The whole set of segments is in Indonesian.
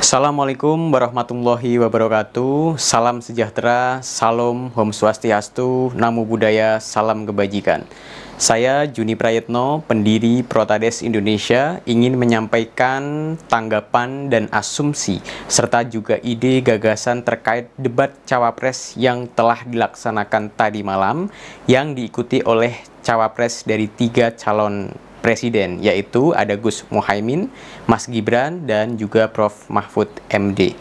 Assalamualaikum warahmatullahi wabarakatuh. Salam sejahtera, salam Om Swastiastu, Namo Buddhaya, salam kebajikan. Saya Juni Prayetno, pendiri Protades Indonesia, ingin menyampaikan tanggapan dan asumsi serta juga ide gagasan terkait debat Cawapres yang telah dilaksanakan tadi malam yang diikuti oleh Cawapres dari 3 calon Presiden, yaitu ada Gus Muhaimin, Mas Gibran, dan juga Prof. Mahfud MD.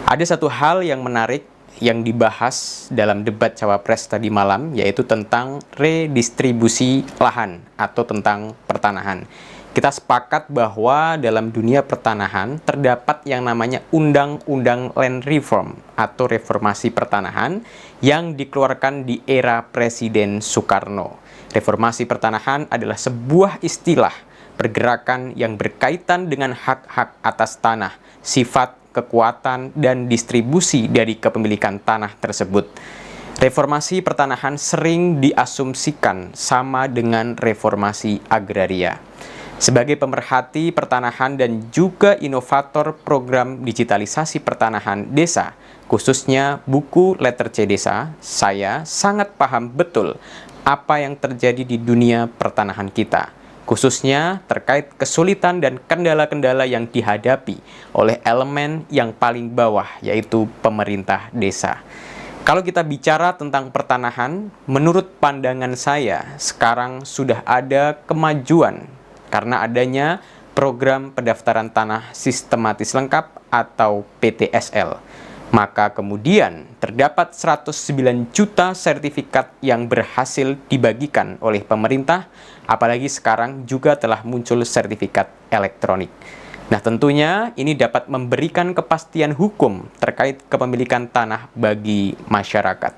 Ada satu hal yang menarik yang dibahas dalam debat Cawapres tadi malam, yaitu tentang redistribusi lahan atau tentang pertanahan. Kita sepakat bahwa dalam dunia pertanahan terdapat yang namanya Undang-Undang Land Reform atau reformasi pertanahan yang dikeluarkan di era Presiden Soekarno. Reformasi pertanahan adalah sebuah istilah pergerakan yang berkaitan dengan hak-hak atas tanah, sifat, kekuatan, dan distribusi dari kepemilikan tanah tersebut. Reformasi pertanahan sering diasumsikan sama dengan reformasi agraria. Sebagai pemerhati pertanahan dan juga inovator program digitalisasi pertanahan desa, khususnya buku Letter C Desa, saya sangat paham betul apa yang terjadi di dunia pertanahan kita, khususnya terkait kesulitan dan kendala-kendala yang dihadapi oleh elemen yang paling bawah, yaitu pemerintah desa. Kalau kita bicara tentang pertanahan, menurut pandangan saya, sekarang sudah ada kemajuan karena adanya program pendaftaran tanah sistematis lengkap atau PTSL. Maka kemudian terdapat 109 juta sertifikat yang berhasil dibagikan oleh pemerintah, apalagi sekarang juga telah muncul sertifikat elektronik. Nah, tentunya ini dapat memberikan kepastian hukum terkait kepemilikan tanah bagi masyarakat.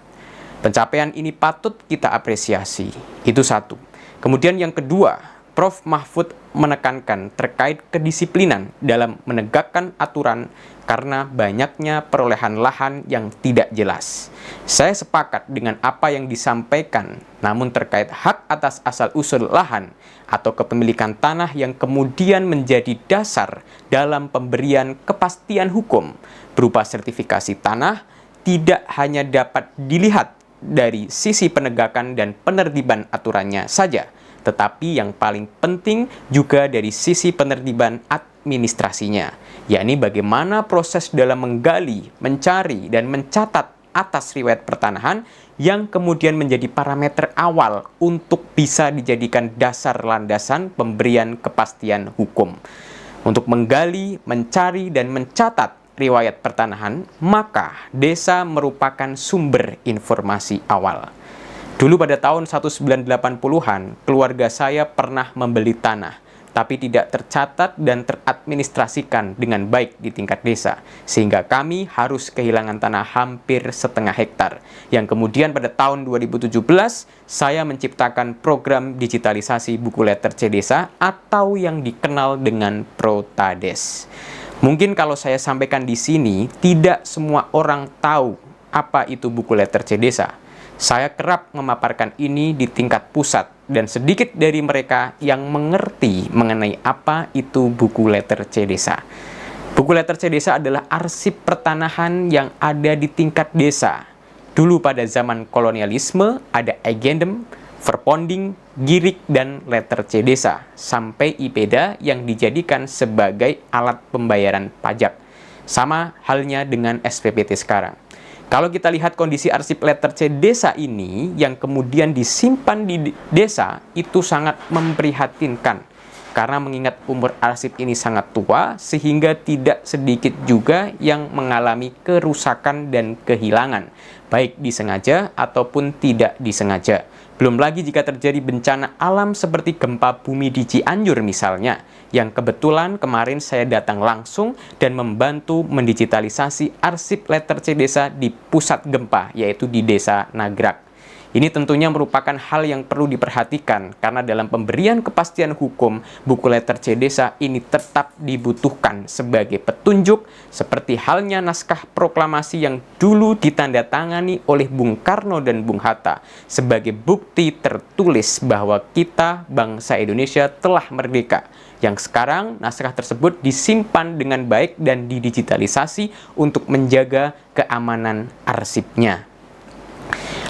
Pencapaian ini patut kita apresiasi. Itu satu. Kemudian yang kedua, Prof. Mahfud menekankan terkait kedisiplinan dalam menegakkan aturan karena banyaknya perolehan lahan yang tidak jelas. Saya sepakat dengan apa yang disampaikan, namun terkait hak atas asal-usul lahan atau kepemilikan tanah yang kemudian menjadi dasar dalam pemberian kepastian hukum berupa sertifikasi tanah tidak hanya dapat dilihat dari sisi penegakan dan penertiban aturannya saja, tetapi yang paling penting juga dari sisi penertiban administrasinya, yakni bagaimana proses dalam menggali, mencari, dan mencatat atas riwayat pertanahan yang kemudian menjadi parameter awal untuk bisa dijadikan dasar landasan pemberian kepastian hukum. Untuk menggali, mencari, dan mencatat riwayat pertanahan, maka desa merupakan sumber informasi awal. Dulu pada tahun 1980-an, keluarga saya pernah membeli tanah, tapi tidak tercatat dan teradministrasikan dengan baik di tingkat desa, sehingga kami harus kehilangan tanah hampir setengah hektar. Yang kemudian pada tahun 2017, saya menciptakan program digitalisasi buku Letter C Desa atau yang dikenal dengan Protades. Mungkin kalau saya sampaikan di sini, tidak semua orang tahu apa itu buku Letter C Desa. Saya kerap memaparkan ini di tingkat pusat dan sedikit dari mereka yang mengerti mengenai apa itu buku Letter C Desa. Buku Letter C Desa adalah arsip pertanahan yang ada di tingkat desa. Dulu pada zaman kolonialisme ada agendum, verponding, girik, dan Letter C Desa, sampai IPEDA yang dijadikan sebagai alat pembayaran pajak. Sama halnya dengan SPPT sekarang. Kalau kita lihat kondisi arsip Letter C Desa ini yang kemudian disimpan di desa, itu sangat memprihatinkan. Karena mengingat umur arsip ini sangat tua, sehingga tidak sedikit juga yang mengalami kerusakan dan kehilangan, baik disengaja ataupun tidak disengaja. Belum lagi jika terjadi bencana alam seperti gempa bumi di Cianjur misalnya, yang kebetulan kemarin saya datang langsung dan membantu mendigitalisasi arsip Letter C Desa di pusat gempa, yaitu di Desa Nagrak. Ini tentunya merupakan hal yang perlu diperhatikan karena dalam pemberian kepastian hukum, buku letter C desa ini tetap dibutuhkan sebagai petunjuk seperti halnya naskah proklamasi yang dulu ditandatangani oleh Bung Karno dan Bung Hatta sebagai bukti tertulis bahwa kita, bangsa Indonesia, telah merdeka. Yang sekarang naskah tersebut disimpan dengan baik dan didigitalisasi untuk menjaga keamanan arsipnya.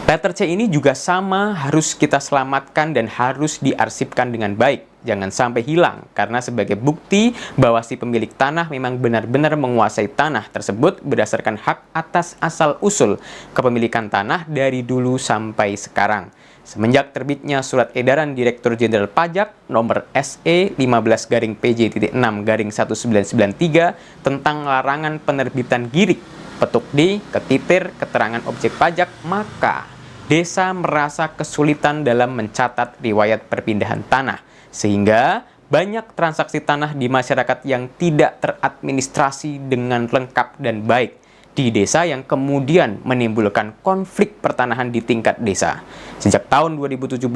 Letter C ini juga sama, harus kita selamatkan dan harus diarsipkan dengan baik. Jangan sampai hilang, karena sebagai bukti bahwa si pemilik tanah memang benar-benar menguasai tanah tersebut berdasarkan hak atas asal-usul kepemilikan tanah dari dulu sampai sekarang. Semenjak terbitnya Surat Edaran Direktur Jenderal Pajak nomor SE 15-PJ.6-1993 tentang larangan penerbitan girik, petuk D, ketitir, keterangan objek pajak, maka desa merasa kesulitan dalam mencatat riwayat perpindahan tanah, sehingga banyak transaksi tanah di masyarakat yang tidak teradministrasi dengan lengkap dan baik di desa yang kemudian menimbulkan konflik pertanahan di tingkat desa. Sejak tahun 2017,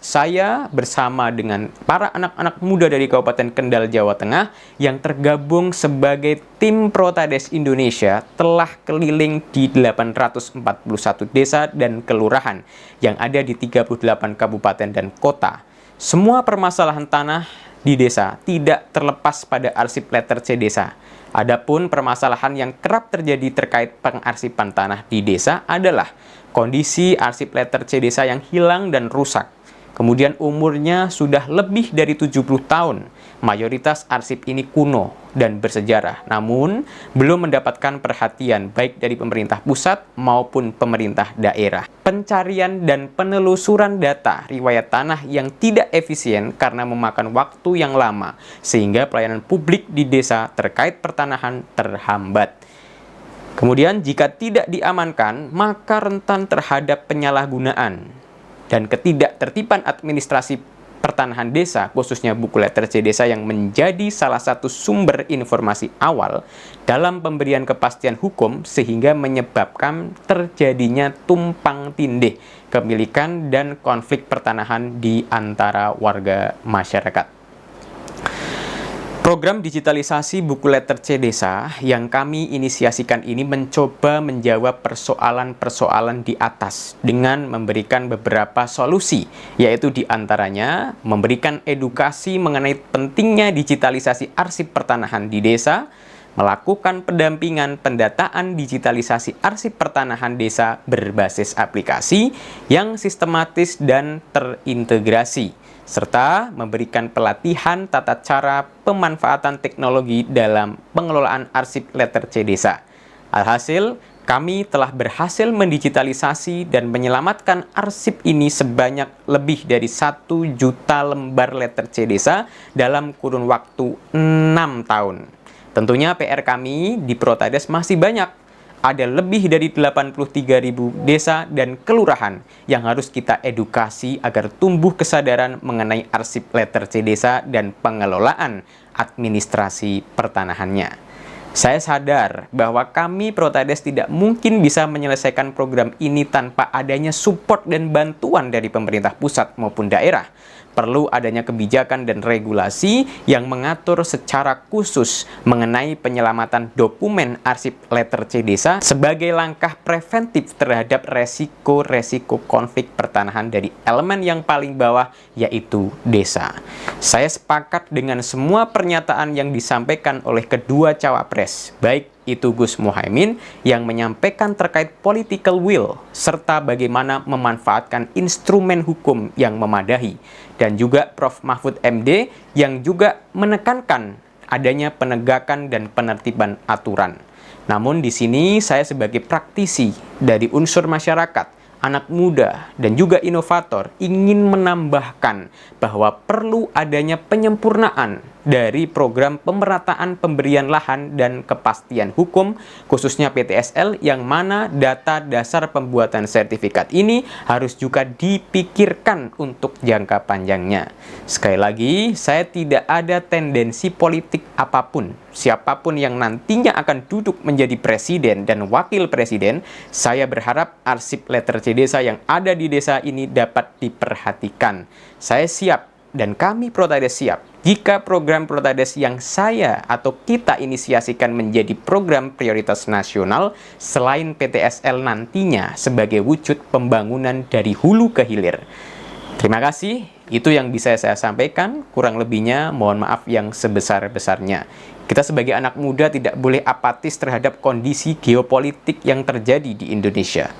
saya bersama dengan para anak-anak muda dari Kabupaten Kendal, Jawa Tengah yang tergabung sebagai tim Protades Indonesia telah keliling di 841 desa dan kelurahan yang ada di 38 kabupaten dan kota. Semua permasalahan tanah di desa tidak terlepas pada arsip letter C desa. Adapun permasalahan yang kerap terjadi terkait pengarsipan tanah di desa adalah kondisi arsip letter C desa yang hilang dan rusak. Kemudian umurnya sudah lebih dari 70 tahun. Mayoritas arsip ini kuno dan bersejarah, namun belum mendapatkan perhatian baik dari pemerintah pusat maupun pemerintah daerah. Pencarian dan penelusuran data riwayat tanah yang tidak efisien karena memakan waktu yang lama, sehingga pelayanan publik di desa terkait pertanahan terhambat. Kemudian jika tidak diamankan, maka rentan terhadap penyalahgunaan dan ketidaktertiban administrasi pertanahan desa, khususnya buku letter C desa yang menjadi salah satu sumber informasi awal dalam pemberian kepastian hukum sehingga menyebabkan terjadinya tumpang tindih kepemilikan dan konflik pertanahan di antara warga masyarakat. Program digitalisasi buku letter C desa yang kami inisiasikan ini mencoba menjawab persoalan-persoalan di atas dengan memberikan beberapa solusi, yaitu diantaranya memberikan edukasi mengenai pentingnya digitalisasi arsip pertanahan di desa, melakukan pendampingan pendataan digitalisasi arsip pertanahan desa berbasis aplikasi yang sistematis dan terintegrasi, serta memberikan pelatihan tata cara pemanfaatan teknologi dalam pengelolaan arsip letter C desa. Alhasil, kami telah berhasil mendigitalisasi dan menyelamatkan arsip ini sebanyak lebih dari 1 juta lembar letter C desa dalam kurun waktu 6 tahun. Tentunya PR kami di Protades masih banyak. Ada lebih dari 83.000 desa dan kelurahan yang harus kita edukasi agar tumbuh kesadaran mengenai arsip letter C desa dan pengelolaan administrasi pertanahannya. Saya sadar bahwa kami Protades tidak mungkin bisa menyelesaikan program ini tanpa adanya support dan bantuan dari pemerintah pusat maupun daerah. Perlu adanya kebijakan dan regulasi yang mengatur secara khusus mengenai penyelamatan dokumen arsip letter C desa sebagai langkah preventif terhadap resiko-resiko konflik pertanahan dari elemen yang paling bawah, yaitu desa. Saya sepakat dengan semua pernyataan yang disampaikan oleh kedua cawapres, baik itu Gus Muhaimin yang menyampaikan terkait political will serta bagaimana memanfaatkan instrumen hukum yang memadahi, dan juga Prof. Mahfud MD yang juga menekankan adanya penegakan dan penertiban aturan. Namun di sini saya sebagai praktisi dari unsur masyarakat, anak muda, dan juga inovator ingin menambahkan bahwa perlu adanya penyempurnaan dari program pemerataan pemberian lahan dan kepastian hukum, khususnya PTSL, yang mana data dasar pembuatan sertifikat ini harus juga dipikirkan untuk jangka panjangnya. Sekali lagi, saya tidak ada tendensi politik apapun. Siapapun yang nantinya akan duduk menjadi presiden dan wakil presiden, saya berharap arsip letter C potensi desa yang ada di desa ini dapat diperhatikan. Saya siap dan kami Protades siap jika program Protades yang saya atau kita inisiasikan menjadi program prioritas nasional selain PTSL nantinya sebagai wujud pembangunan dari hulu ke hilir. Terima kasih, itu yang bisa saya sampaikan, kurang lebihnya mohon maaf yang sebesar-besarnya. Kita sebagai anak muda tidak boleh apatis terhadap kondisi geopolitik yang terjadi di Indonesia.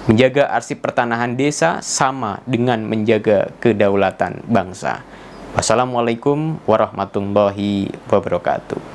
Menjaga arsip pertanahan desa sama dengan menjaga kedaulatan bangsa. Wassalamualaikum warahmatullahi wabarakatuh.